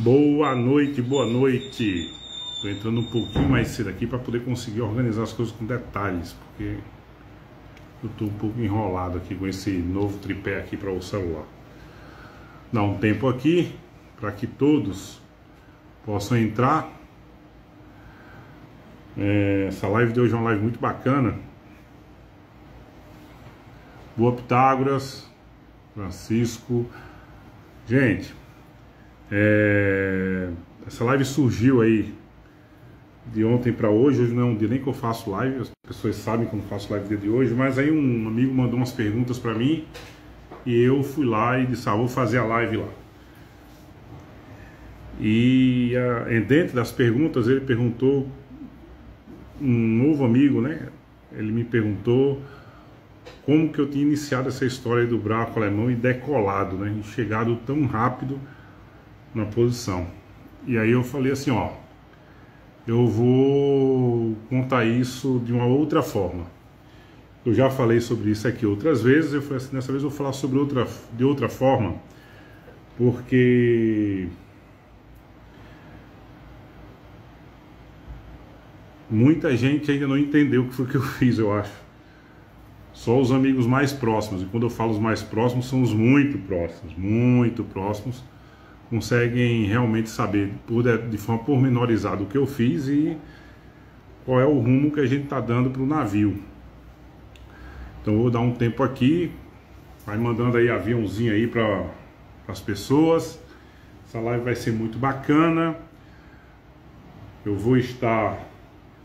Boa noite, boa noite. Tô entrando um pouquinho mais cedo aqui para poder conseguir organizar as coisas com detalhes, porque eu tô um pouco enrolado aqui com esse novo tripé aqui para o celular. Dá um tempo aqui para que todos possam entrar. Essa live de hoje é uma live muito bacana. Boa, Pitágoras, Francisco. Gente, essa live surgiu aí de ontem para hoje. Hoje não é um dia nem que eu faço live, as pessoas sabem que eu não faço live dia de hoje, mas aí um amigo mandou umas perguntas para mim e eu fui lá e disse, vou fazer a live lá. E dentro das perguntas ele perguntou, um novo amigo, né? Ele me perguntou como que eu tinha iniciado essa história do braco alemão e decolado, né? E chegado tão rápido na posição. E aí eu falei assim, eu vou contar isso de uma outra forma. Eu já falei sobre isso aqui outras vezes, eu falei assim, dessa vez eu vou falar sobre de outra forma, porque muita gente ainda não entendeu o que foi que eu fiz, eu acho. Só os amigos mais próximos, e quando eu falo os mais próximos, são os muito próximos, conseguem realmente saber de forma pormenorizada o que eu fiz e qual é o rumo que a gente está dando para o navio. Então eu vou dar um tempo aqui, vai mandando aí aviãozinho aí para as pessoas. Essa live vai ser muito bacana. Eu vou estar...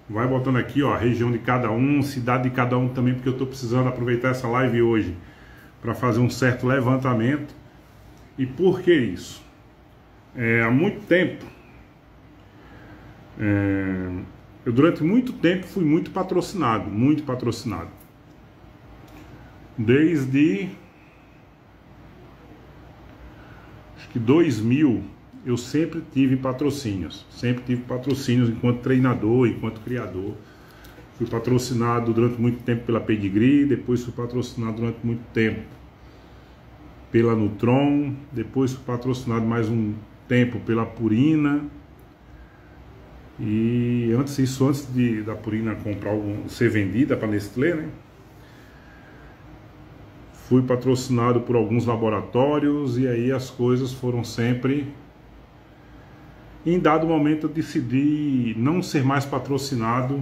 Vai botando aqui, a região de cada um, cidade de cada um também, porque eu estou precisando aproveitar essa live hoje para fazer um certo levantamento. E por que isso? Há muito tempo, eu durante muito tempo fui muito patrocinado. Desde, acho que 2000, eu sempre tive patrocínios enquanto treinador, enquanto criador. Fui patrocinado durante muito tempo pela Pedigree, depois fui patrocinado durante muito tempo pela Nutron, depois fui patrocinado mais um tempo pela Purina. E antes da Purina ser vendida para a Nestlé, né? Fui patrocinado por alguns laboratórios e aí as coisas foram sempre... Em dado momento eu decidi não ser mais patrocinado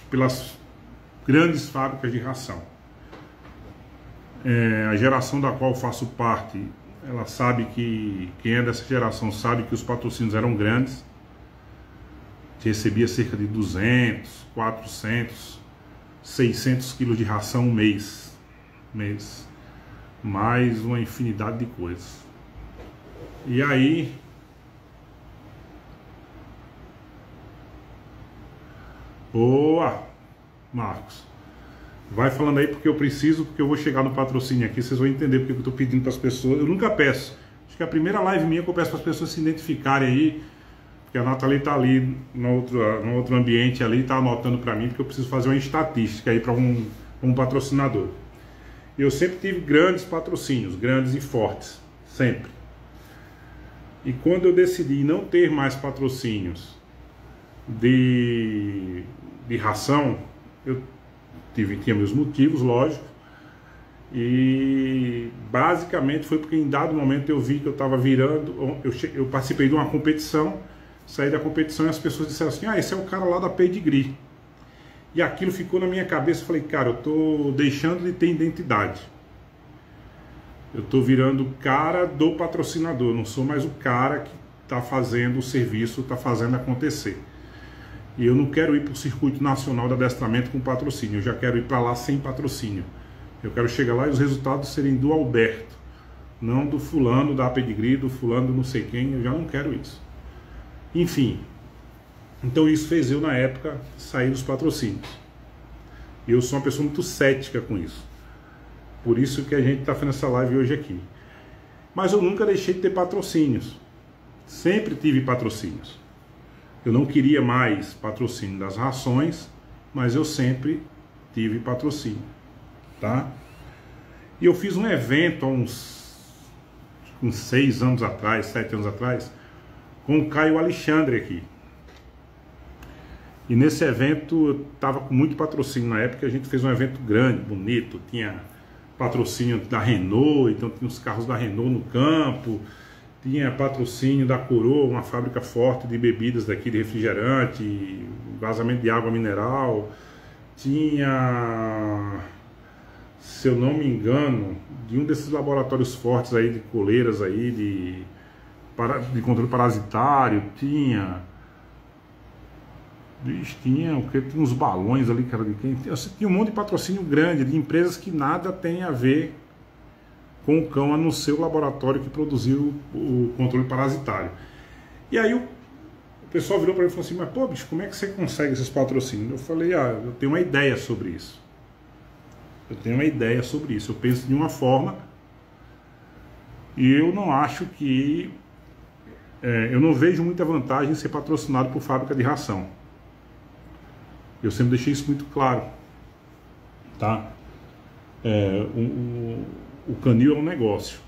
pelas grandes fábricas de ração. A geração da qual faço parte, ela sabe que, quem é dessa geração sabe que os patrocínios eram grandes. Recebia cerca de 200, 400, 600 quilos de ração mês. Mais uma infinidade de coisas. E aí... Boa, Marcos. Vai falando aí porque eu vou chegar no patrocínio aqui, vocês vão entender porque eu estou pedindo para as pessoas. Eu nunca peço. Acho que é a primeira live minha que eu peço para as pessoas se identificarem aí, porque a Nathalie está ali no outro ambiente ali, está anotando para mim, porque eu preciso fazer uma estatística aí para um patrocinador. Eu sempre tive grandes patrocínios, grandes e fortes, sempre. E quando eu decidi não ter mais patrocínios de ração, eu tinha meus motivos, lógico, e basicamente foi porque em dado momento eu vi que eu estava virando, eu participei de uma competição, saí da competição e as pessoas disseram assim, esse é o cara lá da Pedigree, e aquilo ficou na minha cabeça. Eu falei, cara, eu tô deixando de ter identidade, eu tô virando o cara do patrocinador, não sou mais o cara que está fazendo o serviço, está fazendo acontecer. E eu não quero ir para o circuito nacional de adestramento com patrocínio, eu já quero ir para lá sem patrocínio. Eu quero chegar lá e os resultados serem do Alberto, não do fulano da Pedigree, do fulano do não sei quem. Eu já não quero isso. Enfim, então isso fez eu na época sair dos patrocínios. E eu sou uma pessoa muito cética com isso. Por isso que a gente está fazendo essa live hoje aqui. Mas eu nunca deixei de ter patrocínios. Sempre tive patrocínios. Eu não queria mais patrocínio das rações, mas eu sempre tive patrocínio, tá? E eu fiz um evento há uns 6 anos atrás, 7 anos atrás, com o Caio Alexandre aqui. E nesse evento eu estava com muito patrocínio na época, a gente fez um evento grande, bonito, tinha patrocínio da Renault, então tinha os carros da Renault no campo, tinha patrocínio da Coroa, uma fábrica forte de bebidas daqui, de refrigerante, vazamento de água mineral, tinha, se eu não me engano, de um desses laboratórios fortes aí de coleiras aí, de controle parasitário, tinha uns balões ali, cara, tinha um monte de patrocínio grande de empresas que nada tem a ver com o cão, a não ser o laboratório que produziu o controle parasitário. E aí o pessoal virou para mim e falou assim, mas pô, bicho, como é que você consegue esses patrocínios? Eu falei, eu tenho uma ideia sobre isso. Eu penso de uma forma e eu não acho que... eu não vejo muita vantagem em ser patrocinado por fábrica de ração. Eu sempre deixei isso muito claro, tá? O canil é um negócio.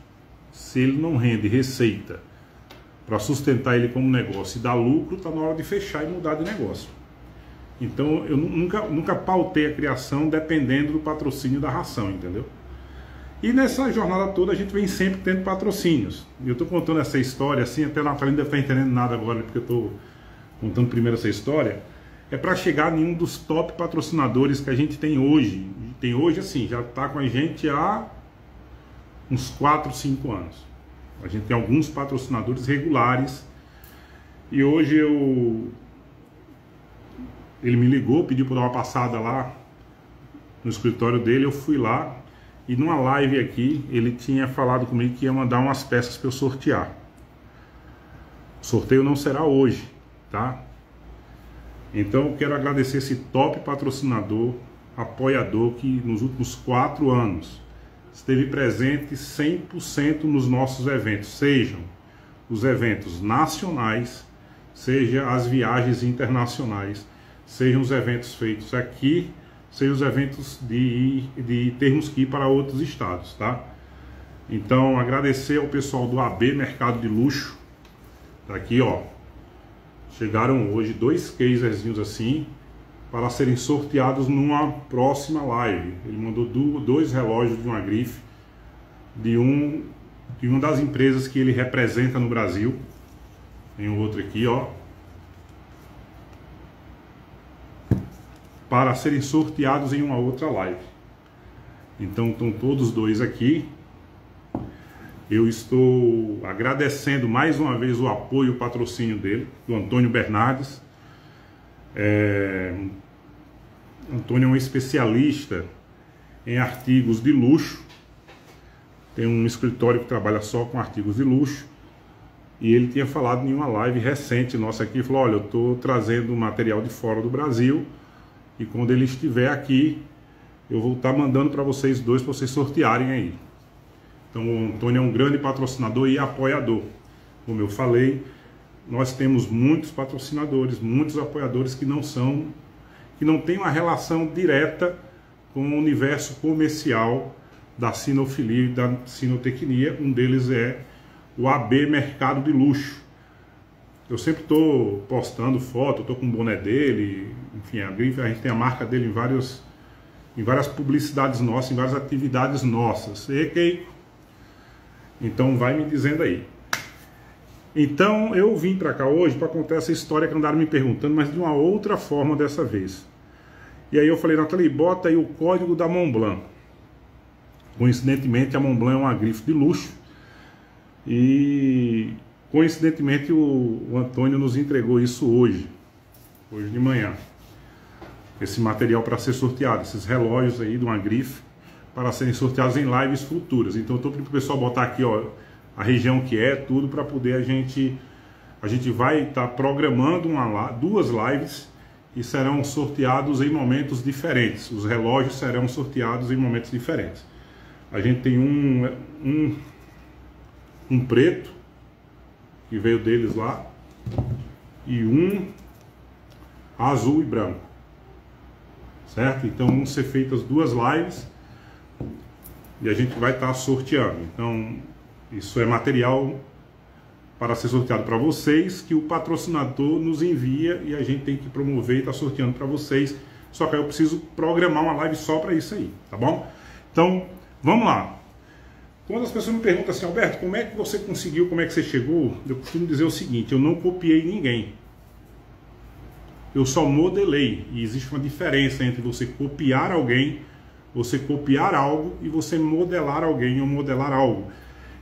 Se ele não rende receita para sustentar ele como negócio e dar lucro, está na hora de fechar e mudar de negócio. Então eu nunca pautei a criação dependendo do patrocínio da ração, entendeu? E nessa jornada toda a gente vem sempre tendo patrocínios. E eu estou contando essa história assim, até a Natália não deve estar entendendo nada agora, porque eu estou contando primeiro essa história. É para chegar em um dos top patrocinadores que a gente tem hoje. Tem hoje assim, já está com a gente há uns 4, 5 anos. A gente tem alguns patrocinadores regulares. E hoje ele me ligou, pediu para dar uma passada lá no escritório dele, eu fui lá. E numa live aqui, ele tinha falado comigo que ia mandar umas peças para eu sortear. O sorteio não será hoje, tá? Então eu quero agradecer esse top patrocinador, apoiador, que nos últimos 4 anos esteve presente 100% nos nossos eventos, sejam os eventos nacionais, seja as viagens internacionais, sejam os eventos feitos aqui, sejam os eventos de termos que ir para outros estados, tá? Então agradecer ao pessoal do AB Mercado de Luxo, tá aqui, ó. Chegaram hoje 2 caserzinhos assim para serem sorteados numa próxima live. Ele mandou 2 relógios de uma grife de uma das empresas que ele representa no Brasil. Tem outro aqui, ó, para serem sorteados em uma outra live. Então estão todos 2 aqui. Eu estou agradecendo mais uma vez o apoio e o patrocínio dele, do Antônio Bernardes. Antônio é um especialista em artigos de luxo. Tem um escritório que trabalha só com artigos de luxo. E ele tinha falado em uma live recente nossa aqui, falou, olha, eu estou trazendo material de fora do Brasil e quando ele estiver aqui, eu vou estar mandando para vocês 2 para vocês sortearem aí. Então o Antônio é um grande patrocinador e apoiador. Como eu falei, nós temos muitos patrocinadores, muitos apoiadores que não têm uma relação direta com o universo comercial da sinofilia e da sinotecnia. Um deles é o AB Mercado de Luxo. Eu sempre estou postando foto, estou com o boné dele, enfim, a gente tem a marca dele em várias publicidades nossas, em várias atividades nossas. E Keiko? Então vai me dizendo aí. Então eu vim para cá hoje para contar essa história que andaram me perguntando, mas de uma outra forma dessa vez. E aí eu falei, Nathalie, bota aí o código da Montblanc. Coincidentemente a Montblanc é uma grife de luxo. E coincidentemente o Antônio nos entregou isso hoje de manhã. Esse material para ser sorteado, esses relógios aí de uma grife, para serem sorteados em lives futuras. Então eu estou pedindo para o pessoal botar aqui, ó, a região que é, tudo, para poder a gente vai estar programando 2 lives e serão sorteados em momentos diferentes. Os relógios serão sorteados em momentos diferentes. A gente tem um preto, que veio deles lá, e um azul e branco. Certo? Então vão ser feitas 2 lives e a gente vai estar sorteando. Então isso é material para ser sorteado para vocês, que o patrocinador nos envia e a gente tem que promover e está sorteando para vocês. Só que aí eu preciso programar uma live só para isso aí, tá bom? Então, vamos lá. Quando as pessoas me perguntam assim, Alberto, como é que você conseguiu, como é que você chegou? Eu costumo dizer o seguinte, eu não copiei ninguém. Eu só modelei. E existe uma diferença entre você copiar alguém, você copiar algo e você modelar alguém ou modelar algo.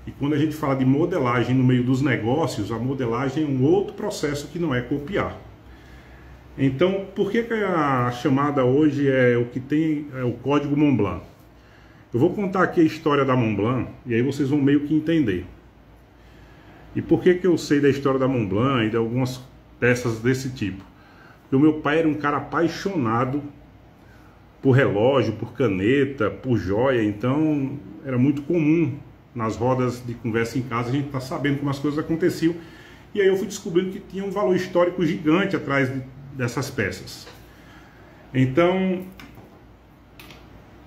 E quando a gente fala de modelagem no meio dos negócios, a modelagem é um outro processo que não é copiar. Então, por que a chamada hoje é o que tem o código Montblanc? Eu vou contar aqui a história da Montblanc e aí vocês vão meio que entender. E por que eu sei da história da Montblanc e de algumas peças desse tipo? Porque o meu pai era um cara apaixonado por relógio, por caneta, por joia, então era muito comum nas rodas de conversa em casa a gente tá sabendo como as coisas aconteciam. E aí eu fui descobrindo que tinha um valor histórico gigante atrás dessas peças. Então,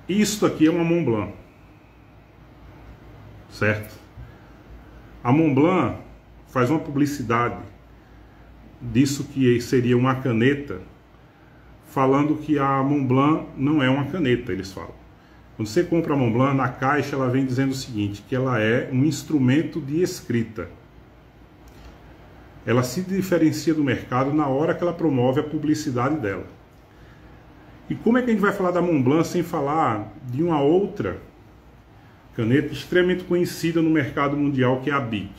isto aqui é uma Montblanc, certo? A Montblanc faz uma publicidade disso que seria uma caneta, falando que a Montblanc não é uma caneta, eles falam. Quando você compra a Montblanc, na caixa ela vem dizendo o seguinte, que ela é um instrumento de escrita. Ela se diferencia do mercado na hora que ela promove a publicidade dela. E como é que a gente vai falar da Montblanc sem falar de uma outra caneta extremamente conhecida no mercado mundial, que é a Bic?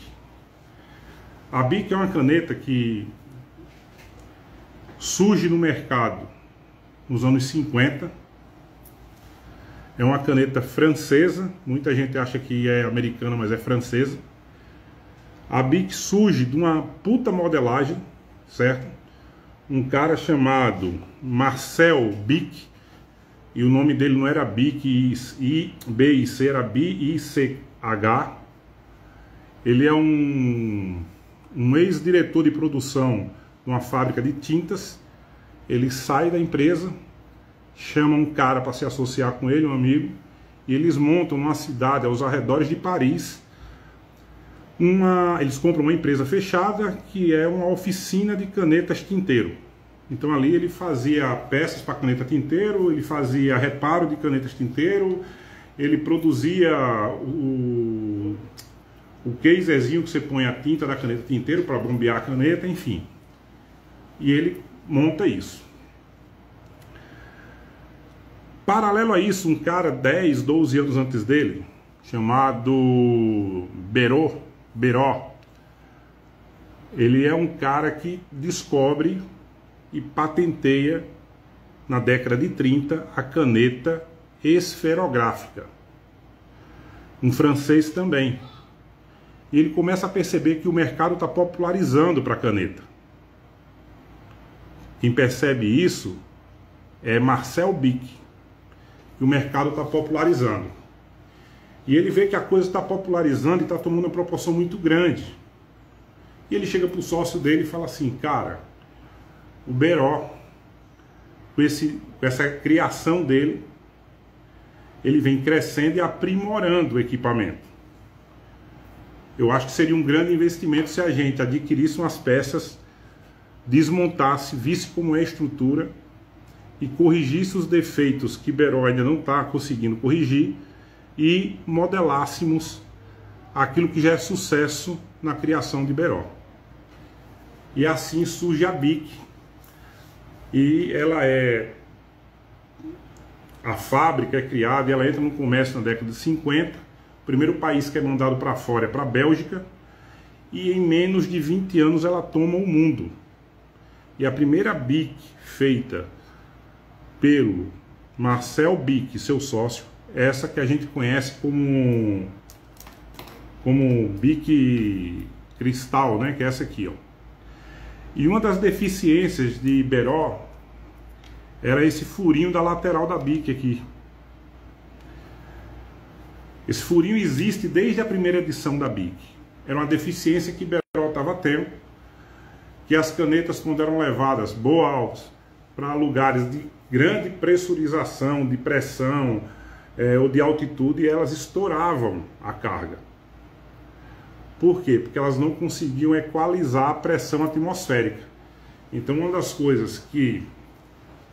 A Bic é uma caneta que surge no mercado nos anos 50. É uma caneta francesa, muita gente acha que é americana, mas é francesa. A Bic surge de uma puta modelagem, certo? Um cara chamado Marcel Bic, e o nome dele não era Bic I-B-I-C, era B-I-C-H. Ele é um ex-diretor de produção de uma fábrica de tintas. Ele sai da empresa, chama um cara para se associar com ele, um amigo, e eles montam numa cidade aos arredores de Paris, eles compram uma empresa fechada que é uma oficina de canetas tinteiro. Então ali ele fazia peças para caneta tinteiro, ele fazia reparo de canetas tinteiro, ele produzia o casezinho que você põe a tinta da caneta tinteiro para bombear a caneta, enfim. E ele monta isso. Paralelo a isso, um cara 10, 12 anos antes dele, chamado Beró, ele é um cara que descobre e patenteia na década de 30 a caneta esferográfica. Um francês também. E ele começa a perceber que o mercado está popularizando para a caneta. Quem percebe isso é Marcel Bic. E o mercado está popularizando. E ele vê que a coisa está popularizando e está tomando uma proporção muito grande. E ele chega para o sócio dele e fala assim, cara, o Beró, com essa criação dele, ele vem crescendo e aprimorando o equipamento. Eu acho que seria um grande investimento se a gente adquirisse umas peças, desmontasse, visse como é a estrutura e corrigisse os defeitos que Beró ainda não está conseguindo corrigir e modelássemos aquilo que já é sucesso na criação de Beró. E assim surge a Bic. E ela a fábrica é criada e ela entra no comércio na década de 50. O primeiro país que é mandado para fora é para a Bélgica. E em menos de 20 anos ela toma o mundo. E a primeira Bic feita pelo Marcel Bic, seu sócio, é essa que a gente conhece como Bic Cristal, né? Que é essa aqui, ó. E uma das deficiências de Beró era esse furinho da lateral da Bic aqui. Esse furinho existe desde a primeira edição da Bic. Era uma deficiência que Beró estava tendo, que as canetas, quando eram levadas boas para lugares de grande pressurização, de pressão ou de altitude, elas estouravam a carga. Por quê? Porque elas não conseguiam equalizar a pressão atmosférica. Então, uma das coisas que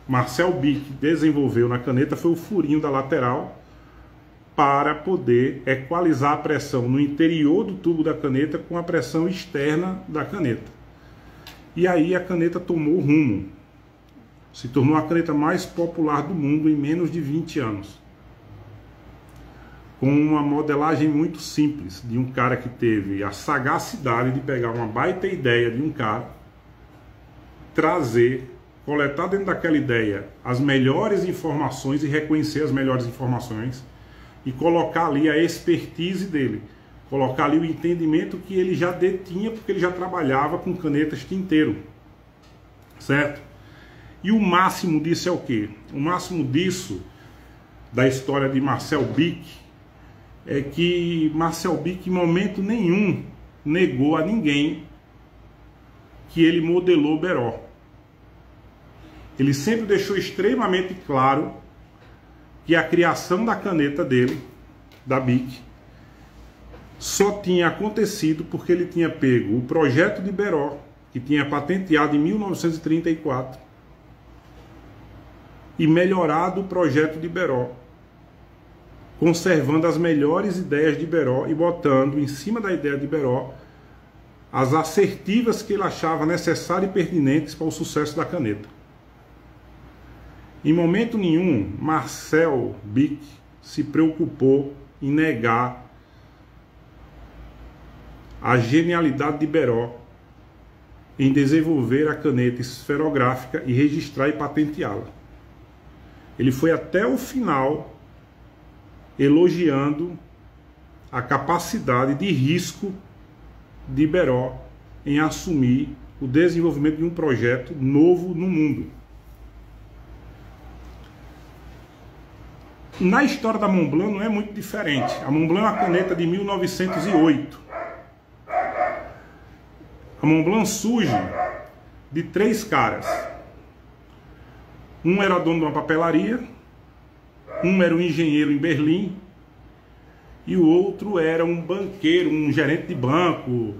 Marcel Bic desenvolveu na caneta foi o furinho da lateral para poder equalizar a pressão no interior do tubo da caneta com a pressão externa da caneta. E aí a caneta tomou rumo. Se tornou a caneta mais popular do mundo em menos de 20 anos. Com uma modelagem muito simples, de um cara que teve a sagacidade de pegar uma baita ideia de um cara, trazer, coletar dentro daquela ideia as melhores informações e reconhecer as melhores informações e colocar ali a expertise dele, colocar ali o entendimento que ele já detinha, porque ele já trabalhava com canetas tinteiro, certo? E o máximo disso é o quê? O máximo disso, da história de Marcel Bic, é que Marcel Bic em momento nenhum negou a ninguém que ele modelou Beró. Ele sempre deixou extremamente claro que a criação da caneta dele, da Bic, só tinha acontecido porque ele tinha pego o projeto de Beró, que tinha patenteado em 1934, e melhorado o projeto de Beró, conservando as melhores ideias de Beró e botando em cima da ideia de Beró as assertivas que ele achava necessárias e pertinentes para o sucesso da caneta. Em momento nenhum, Marcel Bic se preocupou em negar a genialidade de Beró em desenvolver a caneta esferográfica e registrar e patenteá-la. Ele foi até o final elogiando a capacidade de risco de Beró em assumir o desenvolvimento de um projeto novo no mundo. Na história da Montblanc não é muito diferente. A Montblanc é uma caneta de 1908. A Montblanc surge de 3 caras. Um era dono de uma papelaria, um era um engenheiro em Berlim e o outro era um banqueiro, um gerente de banco,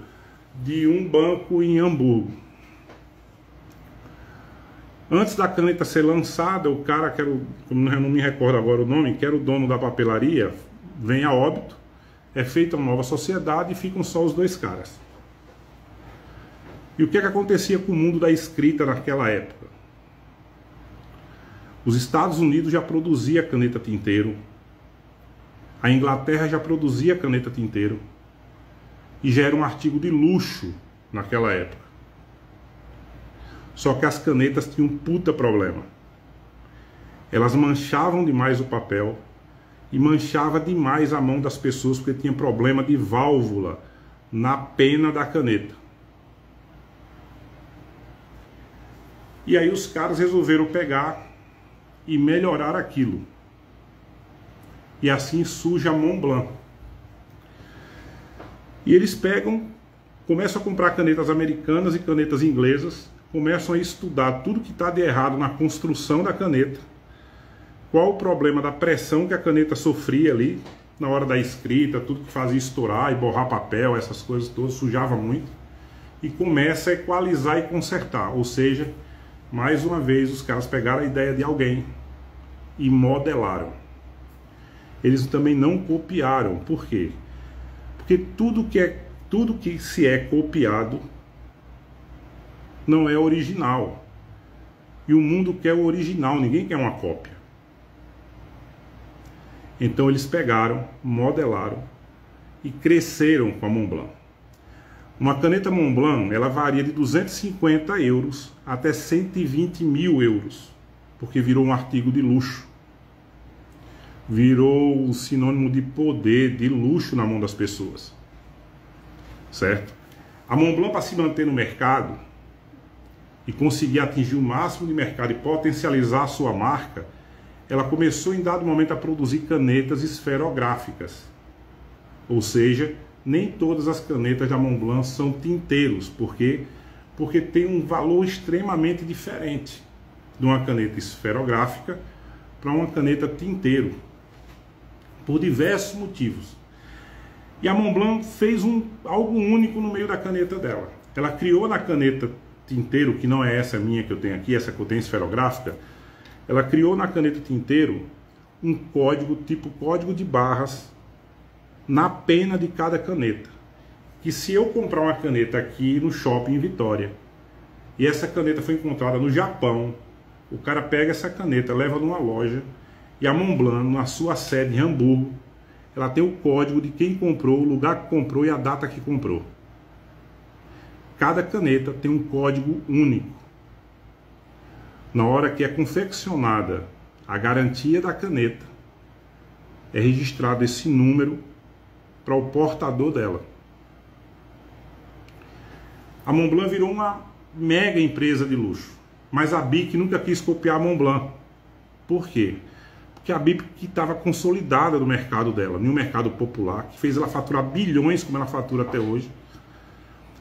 de um banco em Hamburgo. Antes da caneta ser lançada, o cara, que era como eu não me recordo agora o nome, que era o dono da papelaria, vem a óbito, é feita uma nova sociedade e ficam só os 2 caras. E o que acontecia com o mundo da escrita naquela época? Os Estados Unidos já produzia caneta tinteiro, a Inglaterra já produzia caneta tinteiro, e já era um artigo de luxo naquela época. Só que as canetas tinham um puta problema. Elas manchavam demais o papel e manchava demais a mão das pessoas porque tinha problema de válvula na pena da caneta. E aí os caras resolveram pegar e melhorar aquilo. E assim surge a Montblanc. E eles pegam, começam a comprar canetas americanas e canetas inglesas, começam a estudar tudo que está de errado na construção da caneta, qual o problema da pressão que a caneta sofria ali na hora da escrita, tudo que fazia estourar e borrar papel, essas coisas todas, sujava muito, e começa a equalizar e consertar. Ou seja, mais uma vez os caras pegaram a ideia de alguém e modelaram. Eles também não copiaram. Por quê? Porque tudo que se é copiado não é original. E o mundo quer o original, ninguém quer uma cópia. Então eles pegaram, modelaram e cresceram com a Montblanc. Uma caneta Montblanc, ela varia de 250 euros até 120 mil euros, porque virou um artigo de luxo. Virou um sinônimo de poder, de luxo na mão das pessoas. Certo? A Montblanc, para se manter no mercado e conseguir atingir o máximo de mercado e potencializar a sua marca, ela começou em dado momento a produzir canetas esferográficas. Ou seja, nem todas as canetas da Montblanc são tinteiros. Por quê? Porque tem um valor extremamente diferente de uma caneta esferográfica para uma caneta tinteiro, por diversos motivos. E a Montblanc fez algo único no meio da caneta dela. Ela criou na caneta tinteiro, que não é essa minha que eu tenho aqui, essa que eu tenho esferográfica, ela criou na caneta tinteiro um código, tipo código de barras, na pena de cada caneta. Que se eu comprar uma caneta aqui no shopping em Vitória, e essa caneta foi encontrada no Japão, o cara pega essa caneta, leva numa loja, e a Montblanc, na sua sede em Hamburgo, ela tem o código de quem comprou, o lugar que comprou e a data que comprou. Cada caneta tem um código único. Na hora que é confeccionada a garantia da caneta, é registrado esse número para o portador dela. A Montblanc virou uma mega empresa de luxo, mas a BIC nunca quis copiar a Montblanc. Por quê? Porque a BIC estava consolidada no mercado dela, no mercado popular, que fez ela faturar bilhões como ela fatura até hoje,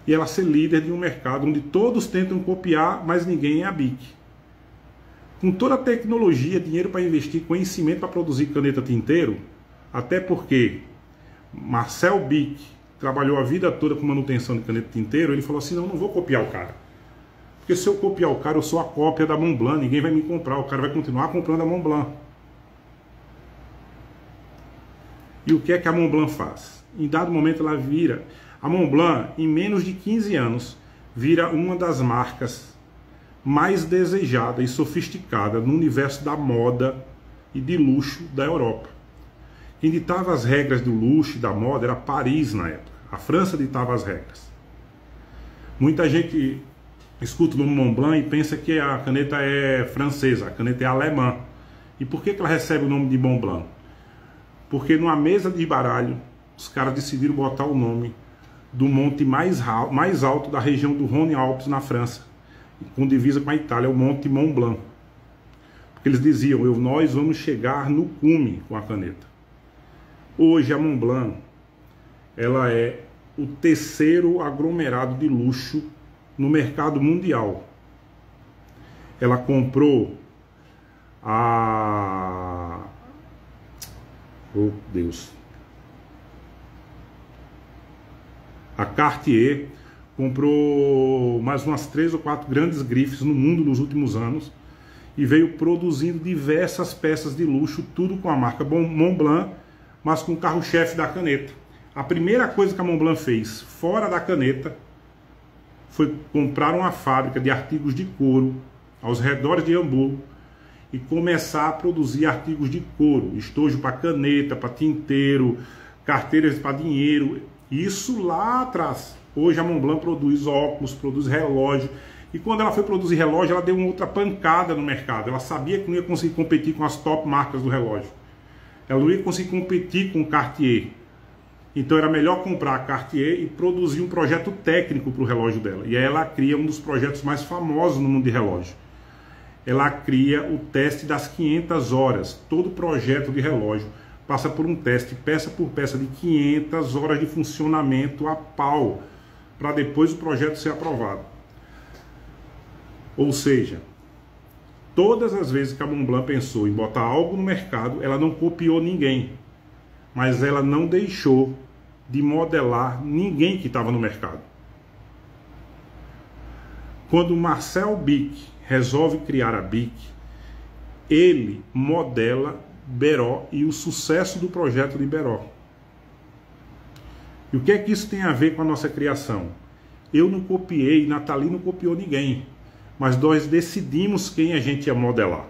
e ela ser líder de um mercado onde todos tentam copiar, mas ninguém é a BIC. Com toda a tecnologia, dinheiro para investir, conhecimento para produzir caneta tinteiro, até porque Marcel BIC trabalhou a vida toda com manutenção de caneta tinteiro, ele falou assim, não vou copiar o cara. Porque se eu copiar o cara, eu sou a cópia da Montblanc, ninguém vai me comprar, o cara vai continuar comprando a Montblanc. E o que é que a Montblanc faz? Em dado momento ela vira, a Montblanc em menos de 15 anos, vira uma das marcas mais desejada e sofisticada no universo da moda e de luxo da Europa. Quem ditava as regras do luxo e da moda era Paris na época. A França ditava as regras. Muita gente escuta o nome Montblanc e pensa que a caneta é francesa, a caneta é alemã. E por que ela recebe o nome de Montblanc? Porque numa mesa de baralho, os caras decidiram botar o nome do monte mais alto da região do Rhône-Alpes na França, com divisa com a Itália, o Monte Mont Blanc. Porque eles diziam, nós vamos chegar no cume com a caneta. Hoje a Montblanc, ela é o terceiro aglomerado de luxo no mercado mundial. Ela comprou a... Oh, Deus. A Cartier comprou mais umas 3 ou 4 grandes grifes no mundo nos últimos anos e veio produzindo diversas peças de luxo, tudo com a marca Montblanc, mas com o carro-chefe da caneta. A primeira coisa que a Montblanc fez fora da caneta foi comprar uma fábrica de artigos de couro aos redores de Hamburgo e começar a produzir artigos de couro, estojo para caneta, para tinteiro, carteiras para dinheiro. Isso lá atrás. Hoje a Montblanc produz óculos, produz relógio. E quando ela foi produzir relógio, ela deu uma outra pancada no mercado. Ela sabia que não ia conseguir competir com as top marcas do relógio. Ela não ia conseguir competir com o Cartier. Então era melhor comprar a Cartier e produzir um projeto técnico para o relógio dela. E aí ela cria um dos projetos mais famosos no mundo de relógio. Ela cria o teste das 500 horas. Todo projeto de relógio passa por um teste, peça por peça, de 500 horas de funcionamento a pau, para depois o projeto ser aprovado. Ou seja, todas as vezes que a Montblanc pensou em botar algo no mercado, ela não copiou ninguém, mas ela não deixou de modelar ninguém que estava no mercado. Quando Marcel BIC resolve criar a BIC, ele modela Beró e o sucesso do projeto de Beró. E o que é que isso tem a ver com a nossa criação? Eu não copiei, Nathalie não copiou ninguém, mas nós decidimos quem a gente ia modelar.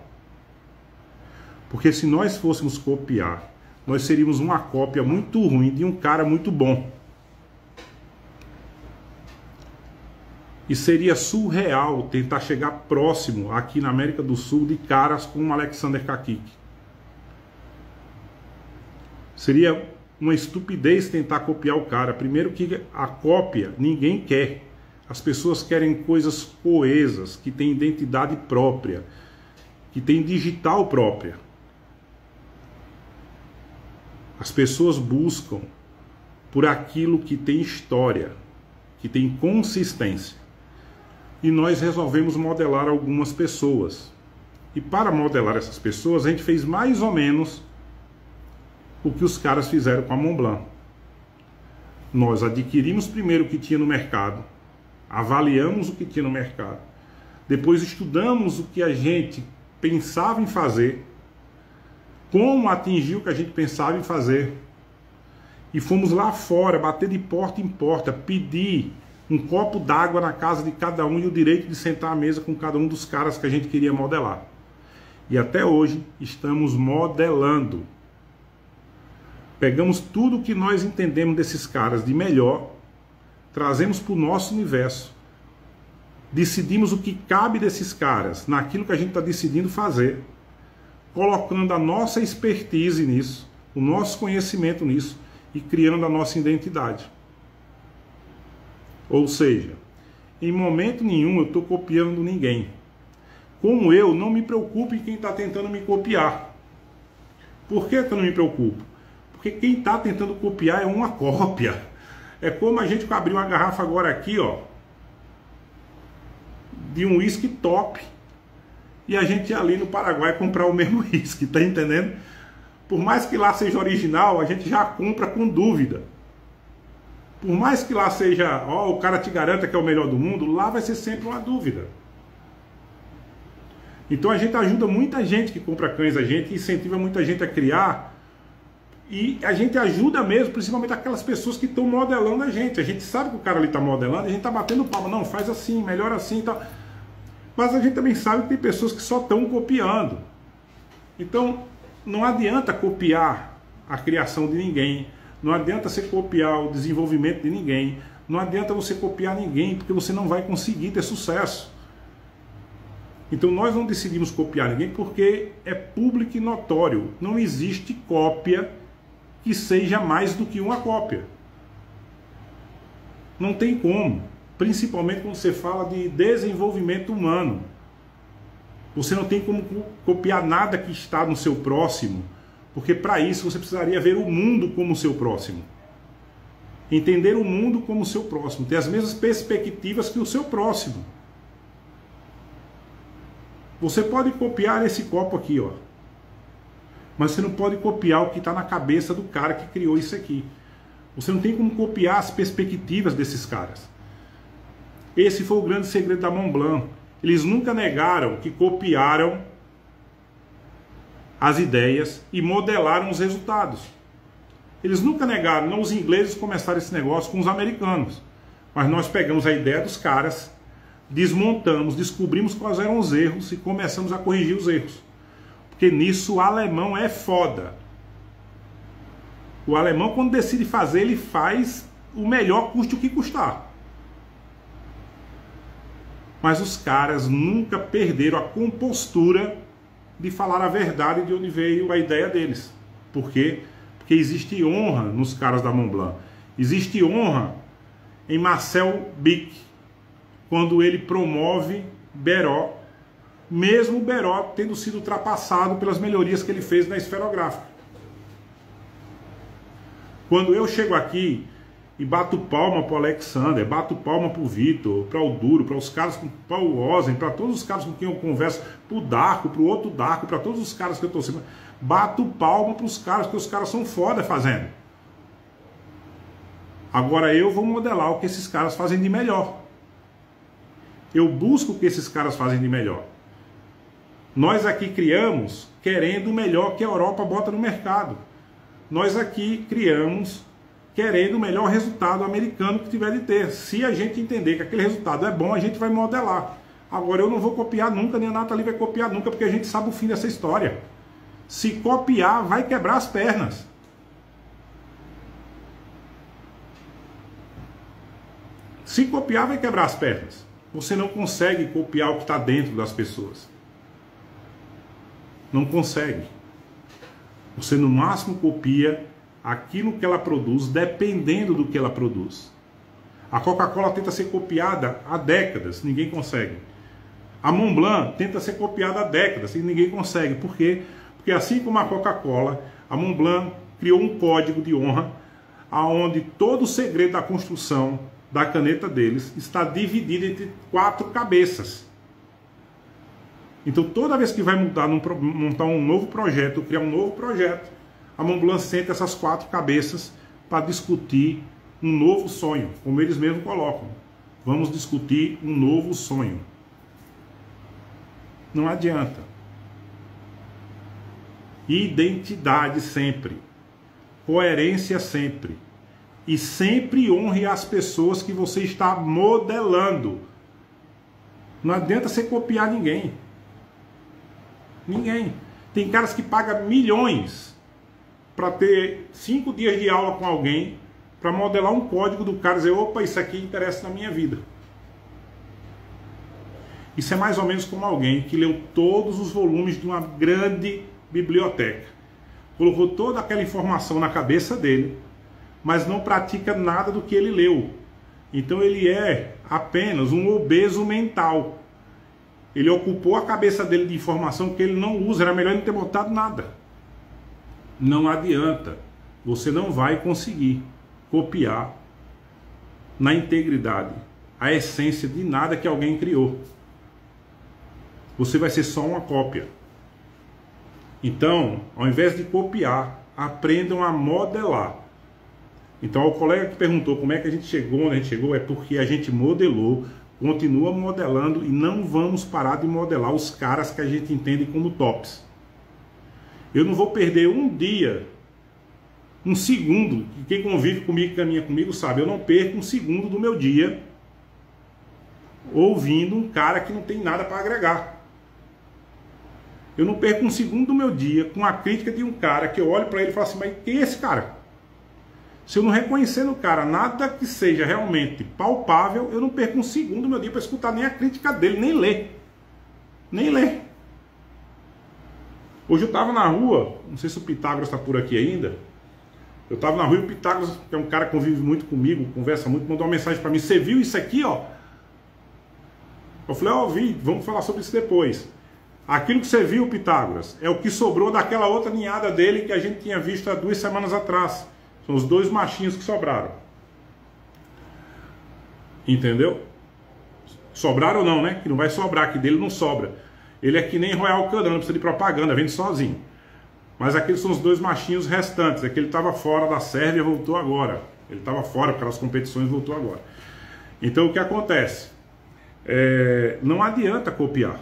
Porque se nós fôssemos copiar, nós seríamos uma cópia muito ruim de um cara muito bom. E seria surreal tentar chegar próximo aqui na América do Sul de caras como Alexander Kakik. Seria uma estupidez tentar copiar o cara. Primeiro que a cópia ninguém quer. As pessoas querem coisas coesas, que têm identidade própria, que têm digital própria. As pessoas buscam por aquilo que tem história, que tem consistência. E nós resolvemos modelar algumas pessoas. E para modelar essas pessoas, a gente fez mais ou menos o que os caras fizeram com a Montblanc. Nós adquirimos primeiro o que tinha no mercado, avaliamos o que tinha no mercado, depois estudamos o que a gente pensava em fazer, como atingir o que a gente pensava em fazer, e fomos lá fora, bater de porta em porta, pedir um copo d'água na casa de cada um e o direito de sentar à mesa com cada um dos caras que a gente queria modelar. E até hoje estamos modelando. Pegamos tudo que nós entendemos desses caras de melhor, trazemos para o nosso universo, decidimos o que cabe desses caras naquilo que a gente está decidindo fazer, colocando a nossa expertise nisso, o nosso conhecimento nisso e criando a nossa identidade. Ou seja, em momento nenhum eu estou copiando ninguém. Como eu não me preocupo em quem está tentando me copiar. Por que eu não me preocupo? Porque quem está tentando copiar é uma cópia. É como a gente abriu uma garrafa agora aqui, ó, de um uísque top, e a gente ia ali no Paraguai comprar o mesmo uísque, tá entendendo? Por mais que lá seja original, a gente já compra com dúvida. Por mais que lá seja, ó, o cara te garanta que é o melhor do mundo, lá vai ser sempre uma dúvida. Então a gente ajuda muita gente que compra cães, a gente incentiva muita gente a criar, e a gente ajuda mesmo, principalmente aquelas pessoas que estão modelando a gente. A gente sabe que o cara ali está modelando, a gente está batendo palma, não, faz assim, melhor assim e tal. Mas a gente também sabe que tem pessoas que só estão copiando. Então não adianta copiar a criação de ninguém, não adianta você copiar o desenvolvimento de ninguém, não adianta você copiar ninguém, porque você não vai conseguir ter sucesso. Então nós não decidimos copiar ninguém porque é público e notório. Não existe cópia que seja mais do que uma cópia. Não tem como. Principalmente quando você fala de desenvolvimento humano. Você não tem como copiar nada que está no seu próximo, porque para isso você precisaria ver o mundo como o seu próximo. Entender o mundo como o seu próximo. Ter as mesmas perspectivas que o seu próximo. Você pode copiar esse copo aqui, ó. Mas você não pode copiar o que está na cabeça do cara que criou isso aqui. Você não tem como copiar as perspectivas desses caras. Esse foi o grande segredo da Montblanc. Eles nunca negaram que copiaram as ideias e modelaram os resultados. Eles nunca negaram. Não, os ingleses começaram esse negócio com os americanos. Mas nós pegamos a ideia dos caras, desmontamos, descobrimos quais eram os erros e começamos a corrigir os erros. Porque nisso o alemão é foda. O alemão, quando decide fazer, ele faz o melhor, custe o que custar. Mas os caras nunca perderam a compostura de falar a verdade de onde veio a ideia deles. Por quê? Porque existe honra nos caras da Montblanc. Existe honra em Marcel Bic, quando ele promove Beró, mesmo o Beró tendo sido ultrapassado pelas melhorias que ele fez na esferográfica. Quando eu chego aqui e bato palma para o Alexander, bato palma para o Vitor, para o Duro, para os caras, para o Ozen, para todos os caras com quem eu converso, para o Darko, para o outro Darko, para todos os caras que eu estou cima, bato palma para os caras, porque os caras são foda fazendo. Agora eu vou modelar o que esses caras fazem de melhor. Eu busco o que esses caras fazem de melhor. Nós aqui criamos querendo o melhor que a Europa bota no mercado. Nós aqui criamos querendo o melhor resultado americano que tiver de ter. Se a gente entender que aquele resultado é bom, a gente vai modelar. Agora eu não vou copiar nunca, nem a Nathalie vai copiar nunca, porque a gente sabe o fim dessa história. Se copiar, vai quebrar as pernas. Se copiar, vai quebrar as pernas. Você não consegue copiar o que está dentro das pessoas. Não consegue. Você no máximo copia aquilo que ela produz, dependendo do que ela produz. A Coca-Cola tenta ser copiada há décadas, ninguém consegue. A Montblanc tenta ser copiada há décadas e ninguém consegue. Por quê? Porque assim como a Coca-Cola, a Montblanc criou um código de honra onde todo o segredo da construção da caneta deles está dividido entre 4 cabeças. Então toda vez que vai montar um novo projeto, criar um novo projeto, a Montblanc senta essas 4 cabeças para discutir um novo sonho, como eles mesmos colocam. Vamos discutir um novo sonho. Não adianta. Identidade sempre. Coerência sempre. E sempre honre as pessoas que você está modelando. Não adianta você copiar ninguém. Ninguém. Tem caras que pagam milhões para ter 5 dias de aula com alguém, para modelar um código do cara e dizer, opa, isso aqui interessa na minha vida. Isso é mais ou menos como alguém que leu todos os volumes de uma grande biblioteca, colocou toda aquela informação na cabeça dele, mas não pratica nada do que ele leu. Então ele é apenas um obeso mental. Ele ocupou a cabeça dele de informação que ele não usa, era melhor não ter botado nada. Não adianta, você não vai conseguir copiar na integridade a essência de nada que alguém criou. Você vai ser só uma cópia. Então, ao invés de copiar, aprendam a modelar. Então, o colega que perguntou como é que a gente chegou onde a gente chegou, é porque a gente modelou, continua modelando e não vamos parar de modelar os caras que a gente entende como tops. Eu não vou perder um dia, um segundo, e quem convive comigo, caminha comigo, sabe, eu não perco um segundo do meu dia ouvindo um cara que não tem nada para agregar. Eu não perco um segundo do meu dia com a crítica de um cara que eu olho para ele e falo assim, mas quem é esse cara? Se eu não reconhecer no cara nada que seja realmente palpável, eu não perco um segundo do meu dia para escutar nem a crítica dele, nem ler. Nem ler. Hoje eu estava na rua, não sei se o Pitágoras está por aqui ainda. Eu estava na rua e o Pitágoras, que é um cara que convive muito comigo, conversa muito, mandou uma mensagem para mim. Você viu isso aqui, ó? Eu falei, ó, vi, vamos falar sobre isso depois. Aquilo que você viu, Pitágoras, é o que sobrou daquela outra ninhada dele que a gente tinha visto há 2 semanas atrás. São os 2 machinhos que sobraram. Entendeu? Sobraram ou não, né? Que não vai sobrar, que dele não sobra. Ele é que nem Royal Canin, não precisa de propaganda, vende sozinho. Mas aqueles são os 2 machinhos restantes. É que ele estava fora da Sérvia, voltou agora. Ele estava fora por aquelas competições, voltou agora. Então o que acontece? Não adianta copiar.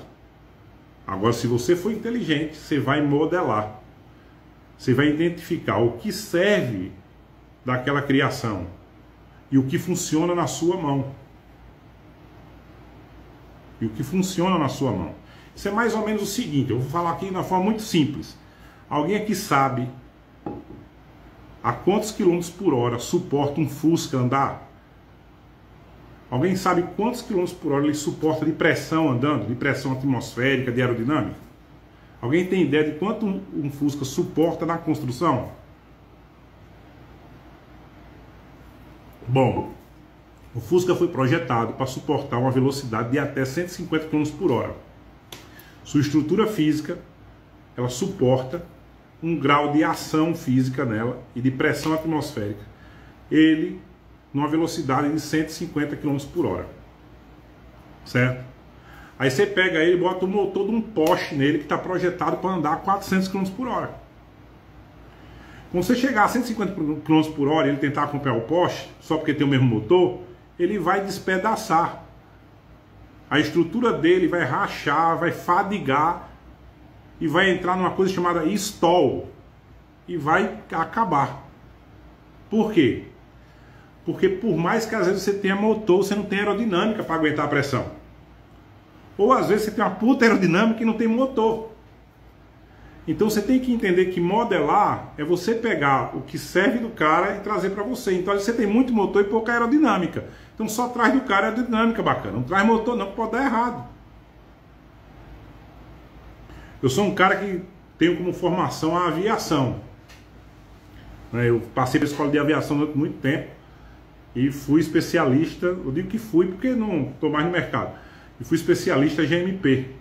Agora, se você for inteligente, você vai modelar. Você vai identificar o que serve daquela criação e o que funciona na sua mão. E o que funciona na sua mão. Isso é mais ou menos o seguinte, eu vou falar aqui de uma forma muito simples. Alguém aqui sabe a quantos quilômetros por hora suporta um Fusca andar? Alguém sabe quantos quilômetros por hora ele suporta de pressão andando, de pressão atmosférica, de aerodinâmica? Alguém tem ideia de quanto um Fusca suporta na construção? Bom, o Fusca foi projetado para suportar uma velocidade de até 150 km por hora. Sua estrutura física, ela suporta um grau de ação física nela e de pressão atmosférica. Ele, numa velocidade de 150 km por hora. Certo? Aí você pega ele e bota o motor de um Porsche nele que está projetado para andar a 400 km por hora. Quando você chegar a 150 km por hora e ele tentar acompanhar o Porsche, só porque tem o mesmo motor, ele vai despedaçar. A estrutura dele vai rachar, vai fadigar e vai entrar numa coisa chamada stall e vai acabar. Por quê? Porque por mais que às vezes você tenha motor, você não tem aerodinâmica para aguentar a pressão. Ou às vezes você tem uma puta aerodinâmica e não tem motor. Então você tem que entender que modelar é você pegar o que serve do cara e trazer para você. Então você tem muito motor e pouca aerodinâmica. Então só traz do cara aerodinâmica bacana. Não traz motor não, pode dar errado. Eu sou um cara que tenho como formação a aviação. Eu passei pela escola de aviação durante muito tempo e fui especialista. Eu digo que fui porque não estou mais no mercado. E fui especialista GMP.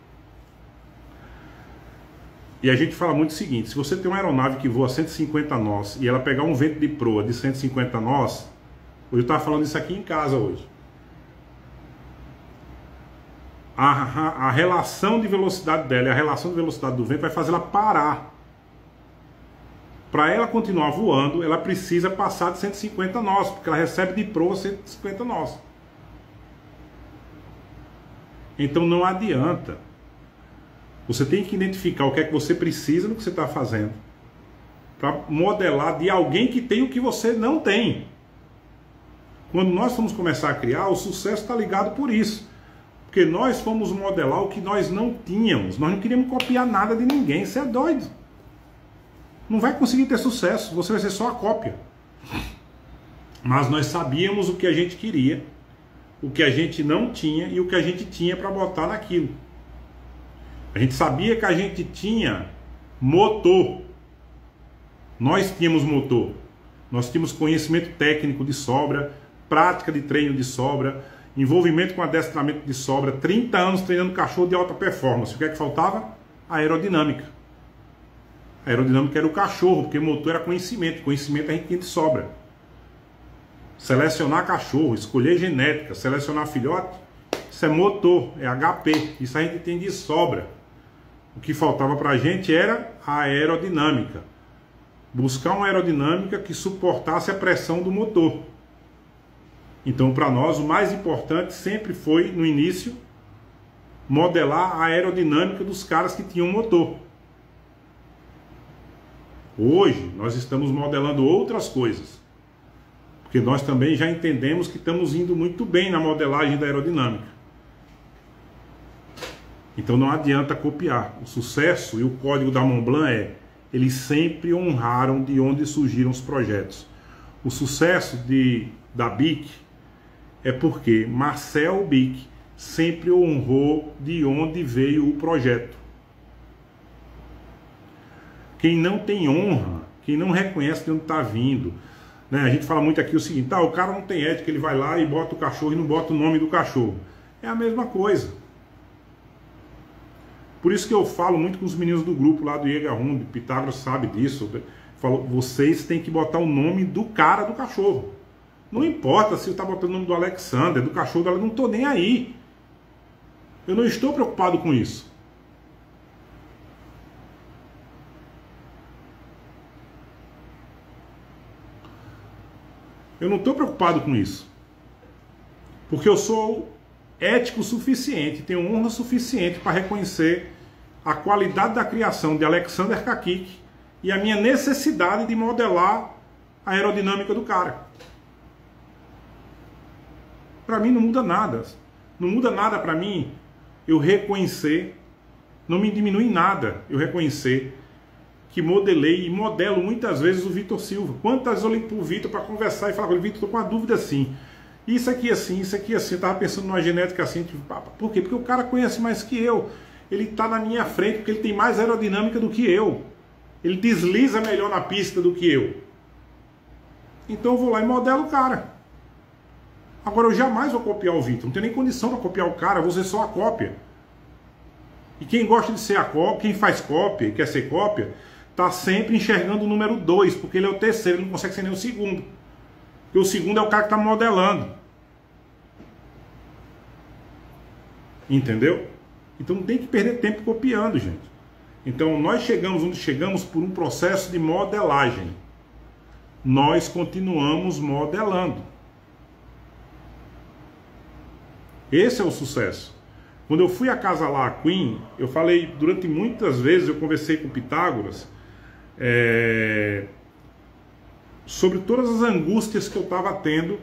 E a gente fala muito o seguinte: se você tem uma aeronave que voa 150 nós e ela pegar um vento de proa de 150 nós, hoje eu estava falando isso aqui em casa hoje. A relação de velocidade dela e a relação de velocidade do vento vai fazer ela parar. Para ela continuar voando, ela precisa passar de 150 nós, porque ela recebe de proa 150 nós. Então não adianta. Você tem que identificar o que é que você precisa no que você está fazendo, para modelar de alguém que tem o que você não tem. Quando nós fomos começar a criar, o sucesso está ligado por isso. Porque nós fomos modelar o que nós não tínhamos. Nós não queríamos copiar nada de ninguém. Você é doido. Não vai conseguir ter sucesso. Você vai ser só a cópia. Mas nós sabíamos o que a gente queria, o que a gente não tinha e o que a gente tinha para botar naquilo. A gente sabia que a gente tinha motor. Nós tínhamos motor. Nós tínhamos conhecimento técnico de sobra, prática de treino de sobra, envolvimento com adestramento de sobra, 30 anos treinando cachorro de alta performance. O que é que faltava? A aerodinâmica. A aerodinâmica era o cachorro, porque o motor era conhecimento. Conhecimento a gente tinha de sobra. Selecionar cachorro, escolher genética, selecionar filhote, isso é motor, é HP. Isso a gente tem de sobra. O que faltava pra gente era a aerodinâmica. Buscar uma aerodinâmica que suportasse a pressão do motor. Então, para nós, o mais importante sempre foi, no início, modelar a aerodinâmica dos caras que tinham motor. Hoje, nós estamos modelando outras coisas. Porque nós também já entendemos que estamos indo muito bem na modelagem da aerodinâmica. Então, não adianta copiar. O sucesso e o código da Montblanc eles sempre honraram de onde surgiram os projetos. O sucesso da BIC é porque Marcel Bic sempre honrou de onde veio o projeto. Quem não tem honra, quem não reconhece de onde está vindo, né? A gente fala muito aqui o seguinte, o cara não tem ética, ele vai lá e bota o cachorro e não bota o nome do cachorro. É a mesma coisa. Por isso que eu falo muito com os meninos do grupo lá do Jägerhund, Pitágoras sabe disso. Falo, vocês têm que botar o nome do cara do cachorro. Não importa se eu está botando o nome do Alexander, do cachorro dela, eu não estou nem aí. Eu não estou preocupado com isso. Eu não estou preocupado com isso. Porque eu sou ético o suficiente, tenho honra suficiente para reconhecer a qualidade da criação de Alexander Kakik e a minha necessidade de modelar a aerodinâmica do cara. Para mim não muda nada. Não muda nada para mim eu reconhecer, não me diminui nada eu reconhecer que modelei e modelo muitas vezes o Vitor Silva. Quantas vezes eu ligo para o Vitor para conversar e falar com ele, Vitor, estou com uma dúvida assim. Isso aqui assim, isso aqui assim. Eu estava pensando numa genética assim. Tipo, por quê? Porque o cara conhece mais que eu. Ele está na minha frente porque ele tem mais aerodinâmica do que eu. Ele desliza melhor na pista do que eu. Então eu vou lá e modelo o cara. Agora eu jamais vou copiar o Vitor. Não tenho nem condição para copiar o cara. Eu vou ser só a cópia. E quem gosta de ser a cópia, quem faz cópia e quer ser cópia, está sempre enxergando o número 2, porque ele é o terceiro, ele não consegue ser nem o segundo. Porque o segundo é o cara que está modelando. Entendeu? Então não tem que perder tempo copiando, gente. Então nós chegamos onde chegamos por um processo de modelagem. Nós continuamos modelando. Esse é o sucesso. Quando eu fui acasalar a Queen, eu falei, durante muitas vezes eu conversei com Pitágoras sobre todas as angústias que eu estava tendo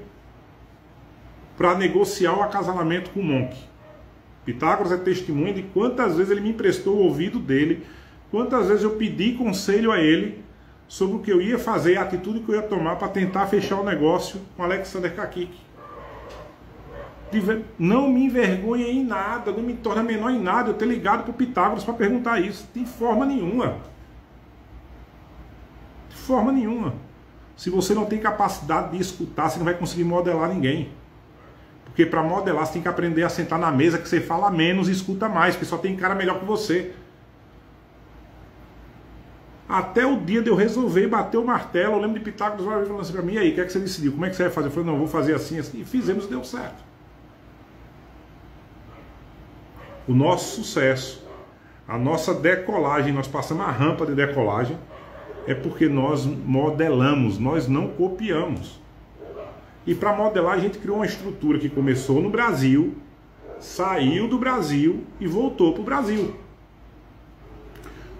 para negociar o acasalamento com o Monk. Pitágoras é testemunha de quantas vezes ele me emprestou o ouvido dele, quantas vezes eu pedi conselho a ele sobre o que eu ia fazer, a atitude que eu ia tomar para tentar fechar o negócio com Alexander Kakik. Não me envergonha em nada, não me torna menor em nada eu ter ligado para o Pitágoras para perguntar isso, de forma nenhuma. De forma nenhuma. Se você não tem capacidade de escutar, você não vai conseguir modelar ninguém. Porque para modelar você tem que aprender a sentar na mesa que você fala menos e escuta mais, porque só tem cara melhor que você. Até o dia de eu resolver bater o martelo, eu lembro de Pitágoras falando assim para mim, e aí, o que é que você decidiu? Como é que você vai fazer? Eu falei, não, eu vou fazer assim, assim. E fizemos e deu certo. O nosso sucesso, a nossa decolagem, nós passamos a rampa de decolagem, é porque nós modelamos, nós não copiamos. E para modelar a gente criou uma estrutura que começou no Brasil, saiu do Brasil e voltou para o Brasil.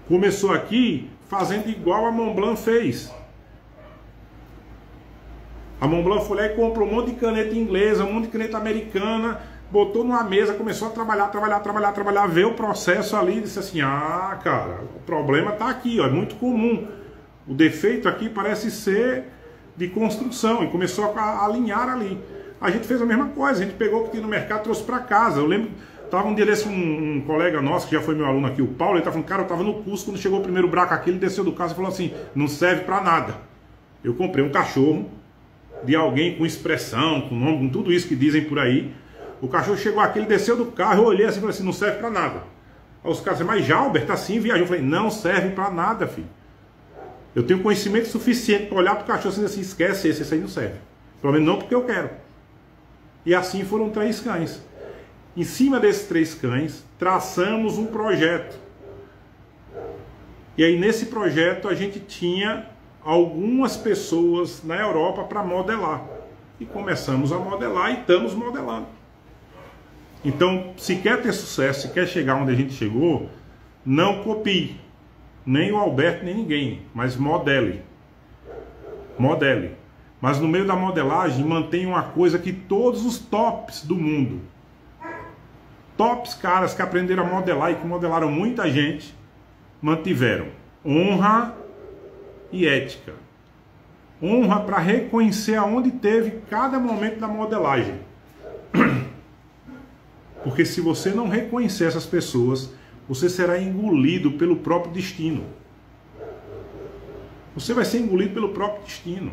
Começou aqui fazendo igual a Montblanc fez. A Montblanc foi lá e comprou um monte de caneta inglesa, um monte de caneta americana, botou numa mesa, começou a trabalhar, ver o processo ali e disse assim, ah, cara, o problema está aqui, ó, é muito comum. O defeito aqui parece ser de construção, e começou a alinhar ali. A gente fez a mesma coisa, a gente pegou o que tinha no mercado e trouxe para casa. Eu lembro, tava um dia desse um colega nosso, que já foi meu aluno aqui, o Paulo, ele tava falando, cara, eu tava no curso, quando chegou o primeiro buraco aqui, ele desceu do carro e falou assim, não serve para nada. Eu comprei um cachorro de alguém com expressão, com nome, com tudo isso que dizem por aí. O cachorro chegou aqui, ele desceu do carro, eu olhei assim e falei assim, não serve para nada. Aí os caras disseram, mas Jalbert, assim, viajou. Eu falei, não serve para nada, filho. Eu tenho conhecimento suficiente para olhar para o cachorro e dizer assim, esquece esse aí não serve. Pelo menos não porque eu quero. E assim foram 3 cães. Em cima desses 3 cães, traçamos um projeto. E aí nesse projeto a gente tinha algumas pessoas na Europa para modelar. E começamos a modelar e estamos modelando. Então, se quer ter sucesso, se quer chegar onde a gente chegou, não copie. Nem o Alberto, nem ninguém. Mas modele. Modele. Mas no meio da modelagem, mantenha uma coisa que todos os tops do mundo, tops caras que aprenderam a modelar e que modelaram muita gente, mantiveram. Honra e ética. Honra para reconhecer aonde teve cada momento da modelagem. Porque se você não reconhecer essas pessoas, você será engolido pelo próprio destino. Você vai ser engolido pelo próprio destino.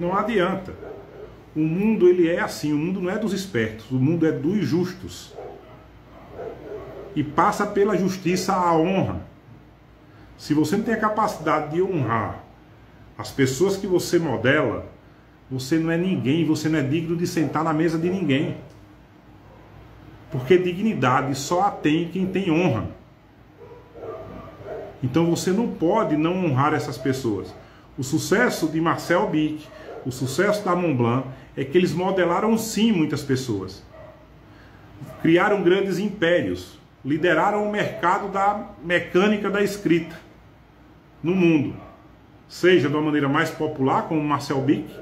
Não adianta. O mundo, ele é assim, o mundo não é dos espertos, o mundo é dos justos. E passa pela justiça a honra. Se você não tem a capacidade de honrar as pessoas que você modela, você não é ninguém, você não é digno de sentar na mesa de ninguém. Porque dignidade só a tem quem tem honra. Então você não pode não honrar essas pessoas. O sucesso de Marcel Bic, o sucesso da Montblanc, é que eles modelaram sim muitas pessoas. Criaram grandes impérios. Lideraram o mercado da mecânica da escrita no mundo. Seja de uma maneira mais popular, como Marcel Bic,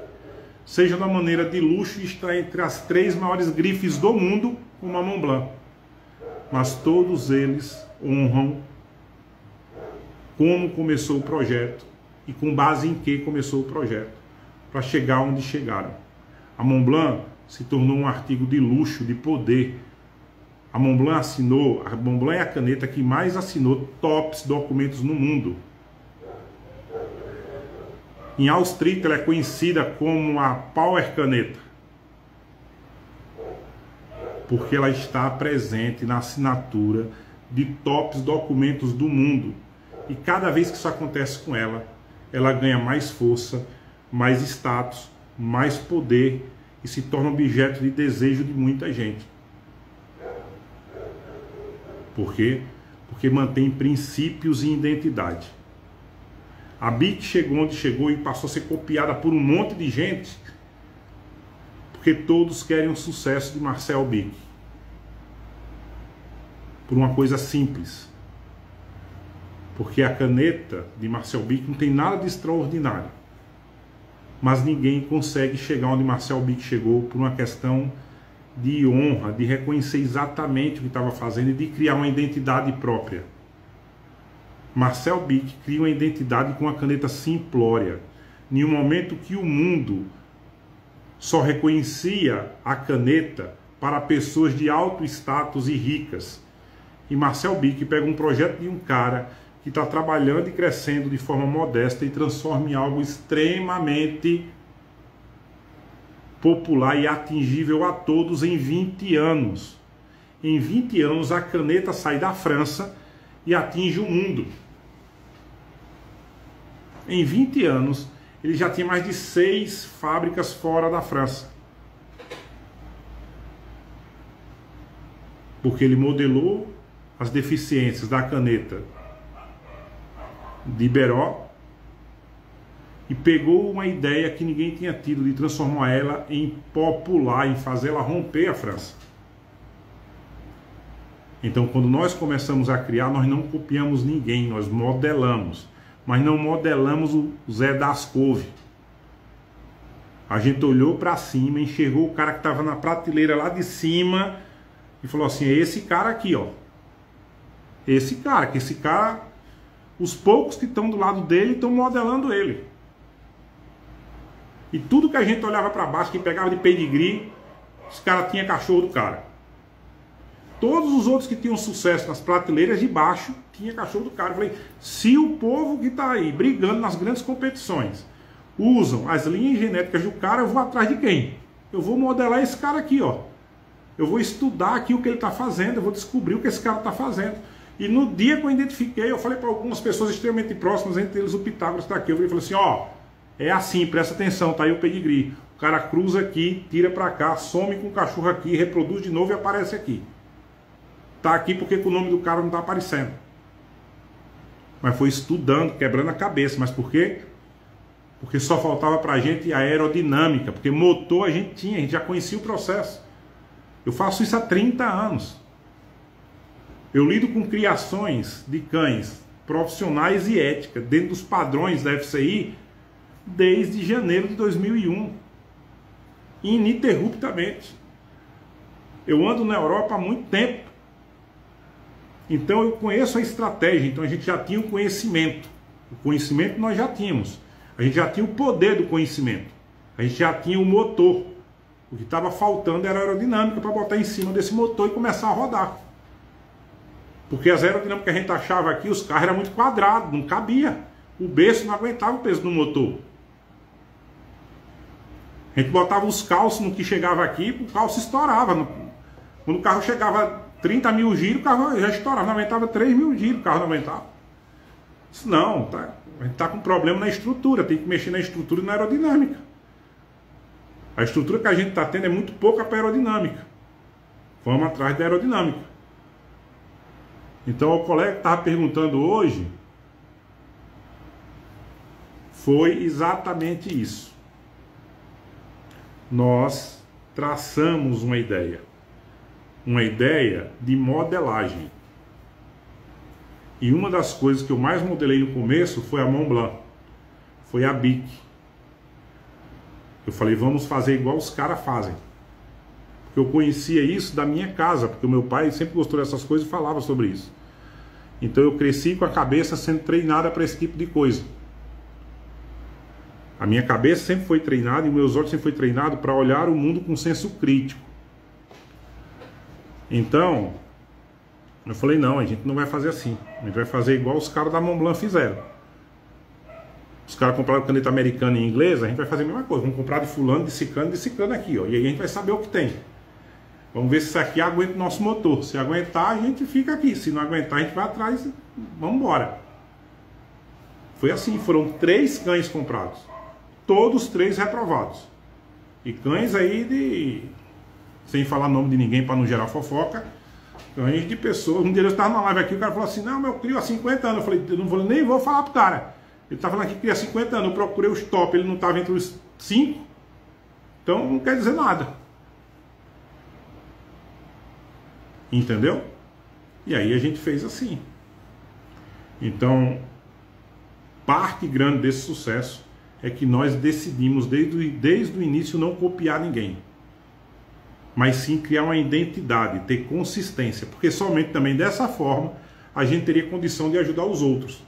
seja de uma maneira de luxo e está entre as 3 maiores grifes do mundo, como a Montblanc. Mas todos eles honram como começou o projeto e com base em que começou o projeto, para chegar onde chegaram. A Montblanc se tornou um artigo de luxo, de poder. A Montblanc é a caneta que mais assinou tops documentos no mundo. Em Wall Street ela é conhecida como a Power Caneta, porque ela está presente na assinatura de tops documentos do mundo. E cada vez que isso acontece com ela, ela ganha mais força, mais status, mais poder e se torna objeto de desejo de muita gente. Por quê? Porque mantém princípios e identidade. A Bic chegou onde chegou e passou a ser copiada por um monte de gente, porque todos querem o sucesso de Marcel Bic. Por uma coisa simples. Porque a caneta de Marcel Bic não tem nada de extraordinário. Mas ninguém consegue chegar onde Marcel Bic chegou por uma questão de honra, de reconhecer exatamente o que estava fazendo e de criar uma identidade própria. Marcel Bic cria uma identidade com uma caneta simplória. Em um momento que o mundo só reconhecia a caneta para pessoas de alto status e ricas. E Marcel Bic pega um projeto de um cara que está trabalhando e crescendo de forma modesta e transforma em algo extremamente popular e atingível a todos em 20 anos. Em 20 anos a caneta sai da França e atinge o mundo. Em 20 anos ele já tinha mais de 6 fábricas fora da França. Porque ele modelou as deficiências da caneta de Beró e pegou uma ideia que ninguém tinha tido de transformar ela em popular, em fazer ela romper a França. Então, quando nós começamos a criar, nós não copiamos ninguém, nós modelamos, mas não modelamos o Zé das Couve. A gente olhou para cima, enxergou o cara que estava na prateleira lá de cima e falou assim: é esse cara aqui, ó. Esse cara, os poucos que estão do lado dele estão modelando ele. E tudo que a gente olhava para baixo, que pegava de pedigree, os caras tinham cachorro do cara. Todos os outros que tinham sucesso nas prateleiras de baixo, tinha cachorro do cara. Eu falei, se o povo que está aí brigando nas grandes competições usam as linhas genéticas do cara, eu vou atrás de quem? Eu vou modelar esse cara aqui, ó. Eu vou estudar aqui o que ele está fazendo, eu vou descobrir o que esse cara está fazendo. E no dia que eu identifiquei, eu falei para algumas pessoas extremamente próximas, entre eles o Pitágoras está aqui. Eu falei assim, ó, é assim, presta atenção, tá aí o pedigree. O cara cruza aqui, tira para cá, some com o cachorro aqui, reproduz de novo e aparece aqui. Tá aqui porque o nome do cara não está aparecendo. Mas foi estudando, quebrando a cabeça. Mas por quê? Porque só faltava pra gente a aerodinâmica. Porque motor a gente já conhecia o processo. Eu faço isso há 30 anos. Eu lido com criações de cães profissionais e ética, dentro dos padrões da FCI, desde janeiro de 2001. Ininterruptamente. Eu ando na Europa há muito tempo. Então eu conheço a estratégia, então a gente já tinha o conhecimento. O conhecimento nós já tínhamos. A gente já tinha o poder do conhecimento. A gente já tinha o motor. O que estava faltando era a aerodinâmica para botar em cima desse motor e começar a rodar. Porque as aerodinâmicas que a gente achava aqui, os carros eram muito quadrados, não cabia. O berço não aguentava o peso do motor. A gente botava os calços no que chegava aqui, o calço estourava. Quando o carro chegava a 30 mil giros, o carro já estourava, não aguentava 3 mil giros, o carro não aguentava. Isso não, a gente está com problema na estrutura, tem que mexer na estrutura e na aerodinâmica. A estrutura que a gente está tendo é muito pouca para aerodinâmica. Vamos atrás da aerodinâmica. Então o colega que estava perguntando hoje, foi exatamente isso. Nós traçamos uma ideia de modelagem. E uma das coisas que eu mais modelei no começo foi a Montblanc, foi a Bic. Eu falei, vamos fazer igual os caras fazem. Porque eu conhecia isso da minha casa, porque o meu pai sempre gostou dessas coisas e falava sobre isso. Então eu cresci com a cabeça sendo treinada para esse tipo de coisa. A minha cabeça sempre foi treinada e os meus olhos sempre foi treinado para olhar o mundo com senso crítico. Então, eu falei, não, a gente não vai fazer assim. A gente vai fazer igual os caras da Montblanc fizeram. Os caras compraram caneta americana e inglesa, a gente vai fazer a mesma coisa. Vamos comprar de fulano, de ciclano aqui, ó. E aí a gente vai saber o que tem. Vamos ver se isso aqui aguenta o nosso motor. Se aguentar, a gente fica aqui. Se não aguentar, a gente vai atrás e vamos embora. Foi assim, foram 3 cães comprados. Todos 3 reprovados. E cães aí de... sem falar nome de ninguém para não gerar fofoca. Cães de pessoas. Um dia eu estava na live aqui, o cara falou assim, não, eu crio há 50 anos. Eu falei, eu não vou, nem vou falar pro cara. Ele está falando aqui que cria 50 anos. Eu procurei os top, ele não estava entre os 5. Então não quer dizer nada. Entendeu? E aí a gente fez assim. Então, parte grande desse sucesso é que nós decidimos desde o início não copiar ninguém, mas sim criar uma identidade, ter consistência, porque somente também dessa forma a gente teria condição de ajudar os outros.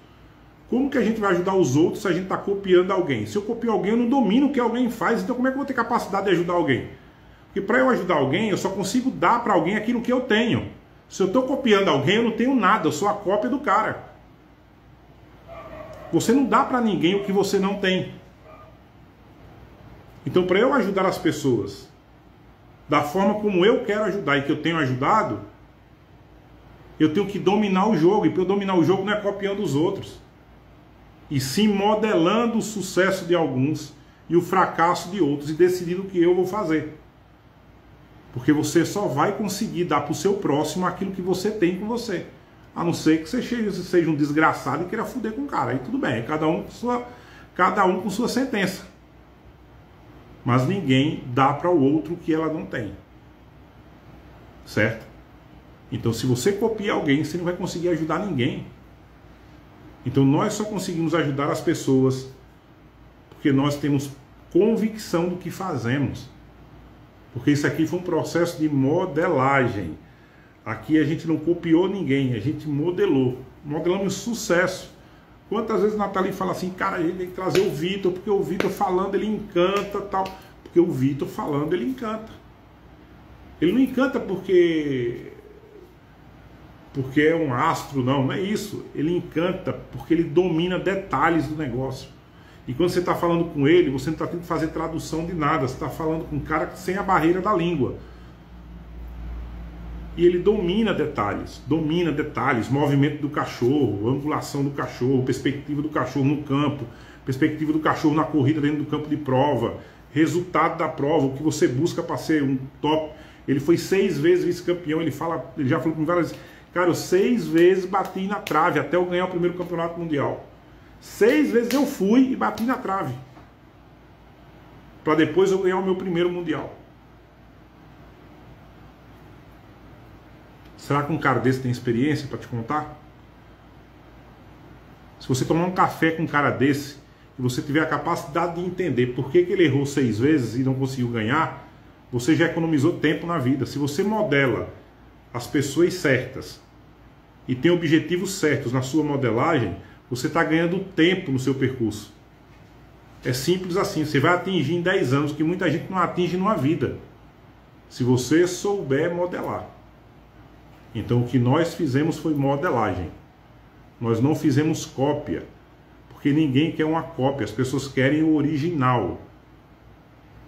Como que a gente vai ajudar os outros se a gente está copiando alguém? Se eu copio alguém, eu não domino o que alguém faz, então como é que eu vou ter capacidade de ajudar alguém? Porque para eu ajudar alguém, eu só consigo dar para alguém aquilo que eu tenho. Se eu estou copiando alguém, eu não tenho nada, eu sou a cópia do cara. Você não dá para ninguém o que você não tem. Então, para eu ajudar as pessoas da forma como eu quero ajudar e que eu tenho ajudado, eu tenho que dominar o jogo. E para eu dominar o jogo não é copiando os outros, e sim modelando o sucesso de alguns e o fracasso de outros e decidindo o que eu vou fazer. Porque você só vai conseguir dar para o seu próximo aquilo que você tem com você. A não ser que você seja um desgraçado e queira fuder com o cara. Aí tudo bem, cada um com sua cada um com sua sentença. Mas ninguém dá para o outro o que ela não tem. Certo? Então, se você copia alguém, você não vai conseguir ajudar ninguém. Então, nós só conseguimos ajudar as pessoas porque nós temos convicção do que fazemos. Porque isso aqui foi um processo de modelagem. Aqui a gente não copiou ninguém, a gente modelou. Modelamos sucesso. Quantas vezes a Nathalie fala assim, cara, a gente tem que trazer o Vitor, porque o Vitor falando ele encanta, tal. Porque o Vitor falando ele encanta. Ele não encanta porque é um astro, não é isso. Ele encanta porque ele domina detalhes do negócio. E quando você está falando com ele, você não está tendo que fazer tradução de nada. Você está falando com um cara sem a barreira da língua. E ele domina detalhes, movimento do cachorro, angulação do cachorro, perspectiva do cachorro no campo, perspectiva do cachorro na corrida dentro do campo de prova, resultado da prova, o que você busca para ser um top. Ele foi 6 vezes vice-campeão, ele já falou com várias vezes, cara, eu 6 vezes bati na trave até eu ganhar o primeiro campeonato mundial. 6 vezes eu fui e bati na trave, para depois eu ganhar o meu primeiro mundial. Será que um cara desse tem experiência para te contar? Se você tomar um café com um cara desse e você tiver a capacidade de entender por que ele errou 6 vezes e não conseguiu ganhar, você já economizou tempo na vida. Se você modela as pessoas certas e tem objetivos certos na sua modelagem, você está ganhando tempo no seu percurso. É simples assim. Você vai atingir em 10 anos que muita gente não atinge numa vida, se você souber modelar. Então o que nós fizemos foi modelagem. Nós não fizemos cópia, porque ninguém quer uma cópia, as pessoas querem o original.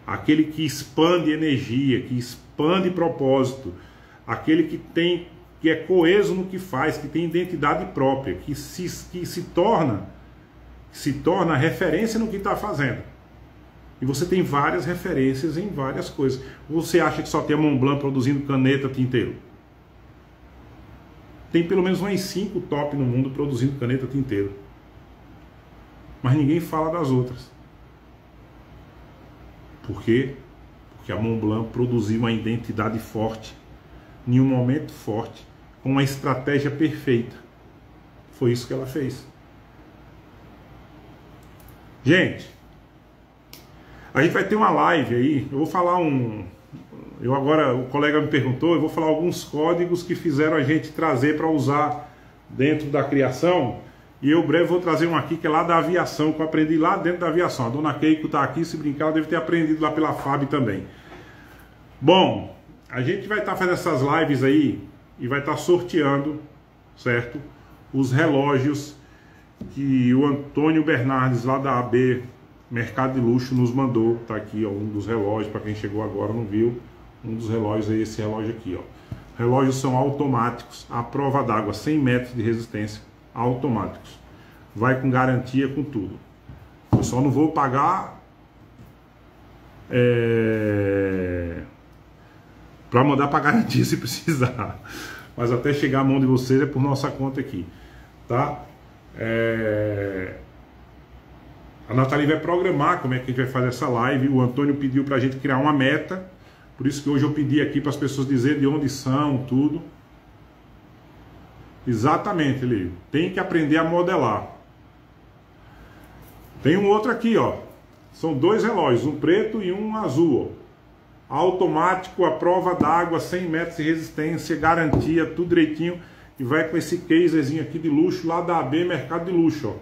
Aquele que expande energia, que expande propósito, aquele que é coeso no que faz, que tem identidade própria, que se torna referência no que está fazendo. E você tem várias referências em várias coisas. Você acha que só tem a Montblanc produzindo caneta tinteiro? Tem pelo menos umas 5 top no mundo produzindo caneta tinteiro. Mas ninguém fala das outras. Por quê? Porque a Montblanc produziu uma identidade forte, em um momento forte, com uma estratégia perfeita. Foi isso que ela fez. Gente, a gente vai ter uma live aí. Eu vou falar agora, o colega me perguntou, eu vou falar alguns códigos que fizeram a gente trazer para usar dentro da criação. E eu breve vou trazer um aqui que é lá da aviação, que eu aprendi lá dentro da aviação. A dona Keiko está aqui, se brincar, ela deve ter aprendido lá pela FAB também. Bom, a gente vai estar fazendo essas lives aí e vai estar sorteando, certo? Os relógios que o Antônio Bernardes lá da AB Mercado de Luxo nos mandou. Tá aqui, ó, um dos relógios, para quem chegou agora não viu. Um dos relógios é esse relógio aqui, ó. Relógios são automáticos, à prova d'água, 100 metros de resistência, automáticos. Vai com garantia, com tudo. Eu só não vou pagar para mandar para garantia se precisar. Mas até chegar à mão de vocês é por nossa conta aqui, tá? A Nathalie vai programar como é que a gente vai fazer essa live. O Antônio pediu para a gente criar uma meta. Por isso que hoje eu pedi aqui para as pessoas dizerem de onde são, tudo. Exatamente, ele tem que aprender a modelar. Tem um outro aqui, ó. São 2 relógios, um preto e um azul, ó. Automático, à prova d'água, 100 metros de resistência, garantia, tudo direitinho. E vai com esse casezinho aqui de luxo lá da AB Mercado de Luxo, ó.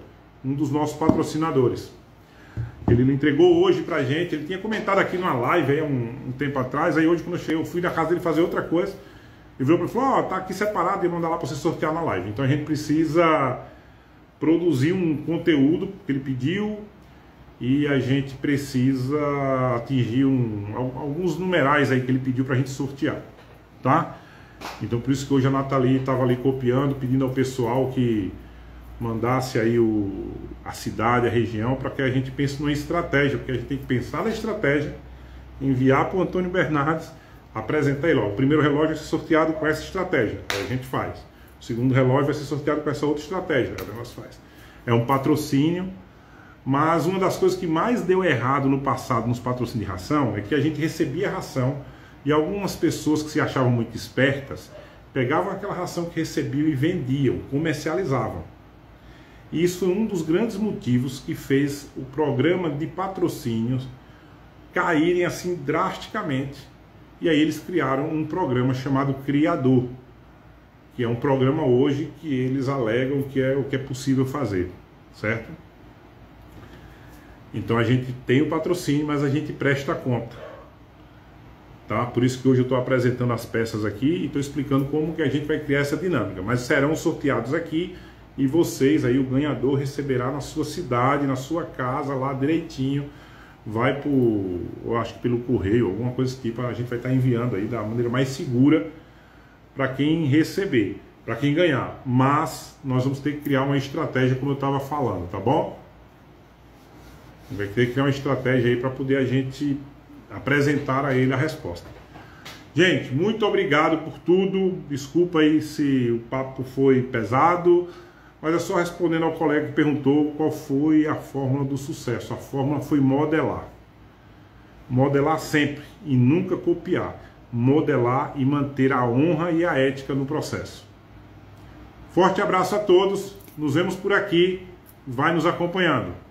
Um dos nossos patrocinadores. Ele me entregou hoje pra gente. Ele tinha comentado aqui numa live aí um tempo atrás. Aí hoje, quando eu cheguei, eu fui na casa dele fazer outra coisa. Ele virou pra mim e falou: ó, tá aqui separado e mandar lá pra você sortear na live. Então a gente precisa produzir um conteúdo que ele pediu. E a gente precisa atingir alguns numerais aí que ele pediu pra gente sortear, tá? Então por isso que hoje a Nathalie estava ali copiando, pedindo ao pessoal que mandasse aí a cidade, a região, para que a gente pense numa estratégia, porque a gente tem que pensar na estratégia, enviar para o Antônio Bernardes, apresentar ele, ó, o primeiro relógio vai ser sorteado com essa estratégia, aí a gente faz. O segundo relógio vai ser sorteado com essa outra estratégia, aí nós faz. É um patrocínio Mas uma das coisas que mais deu errado no passado nos patrocínios de ração é que a gente recebia ração e algumas pessoas que se achavam muito espertas pegavam aquela ração que recebiam e vendiam, comercializavam. E isso foi um dos grandes motivos que fez o programa de patrocínios caírem assim drasticamente. E aí eles criaram um programa chamado Criador, que é um programa hoje que eles alegam que é o que é possível fazer, certo? Então a gente tem o patrocínio, mas a gente presta conta, tá? Por isso que hoje eu estou apresentando as peças aqui e estou explicando como que a gente vai criar essa dinâmica. Mas serão sorteados aqui e vocês aí, o ganhador receberá na sua cidade, na sua casa, lá direitinho. Vai por, eu acho que pelo correio, alguma coisa desse tipo, a gente vai estar enviando aí da maneira mais segura para quem receber, para quem ganhar. Mas nós vamos ter que criar uma estratégia, como eu estava falando, tá bom? Vai ter que criar uma estratégia aí para poder a gente apresentar a ele a resposta. Gente, muito obrigado por tudo. Desculpa aí se o papo foi pesado, mas é só respondendo ao colega que perguntou qual foi a fórmula do sucesso. A fórmula foi modelar. Modelar sempre e nunca copiar. Modelar e manter a honra e a ética no processo. Forte abraço a todos. Nos vemos por aqui. Vai nos acompanhando.